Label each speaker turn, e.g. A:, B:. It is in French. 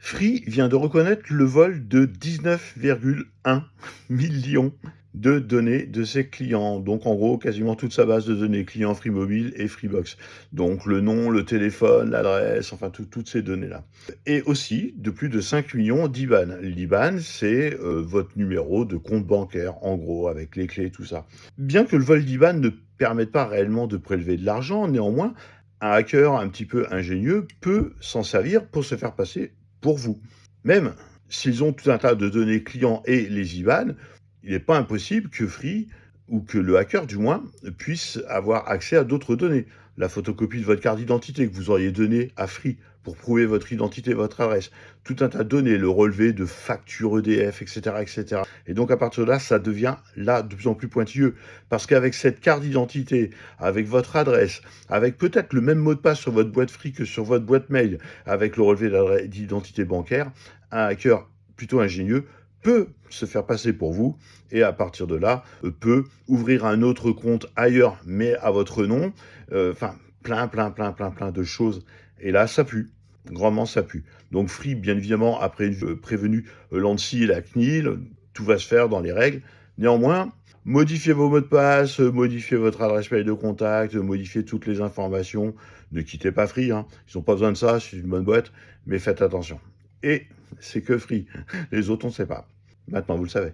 A: Free vient de reconnaître le vol de 19,1 millions de données de ses clients. Donc en gros, quasiment toute sa base de données clients Free Mobile et Freebox. Donc le nom, le téléphone, l'adresse, enfin toutes ces données-là. Et aussi de plus de 5 millions d'IBAN. L'IBAN, c'est votre numéro de compte bancaire, en gros, avec les clés, tout ça. Bien que le vol d'IBAN ne permette pas réellement de prélever de l'argent, néanmoins, un hacker un petit peu ingénieux peut s'en servir pour se faire passer pour vous. Même s'ils ont tout un tas de données clients et les IBAN, il n'est pas impossible que Free, ou que le hacker du moins, puisse avoir accès à d'autres données. La photocopie de votre carte d'identité que vous auriez donnée à Free pour prouver votre identité, votre adresse, tout un tas de données, le relevé de factures EDF, etc., etc. Et donc à partir de là, ça devient là de plus en plus pointilleux, parce qu'avec cette carte d'identité, avec votre adresse, avec peut-être le même mot de passe sur votre boîte Free que sur votre boîte mail, avec le relevé d'identité bancaire, un hacker plutôt ingénieux peut se faire passer pour vous et à partir de là peut ouvrir un autre compte ailleurs mais à votre nom, enfin plein de choses et là ça pue. Grandement, ça pue. Donc Free, bien évidemment, a prévenu l'ANSSI et la CNIL, tout va se faire dans les règles. Néanmoins, modifiez vos mots de passe, modifiez votre adresse mail de contact, modifiez toutes les informations. Ne quittez pas Free, hein. Ils n'ont pas besoin de ça, c'est une bonne boîte, mais faites attention. Et c'est que Free. Les autres, on ne sait pas. Maintenant, vous le savez.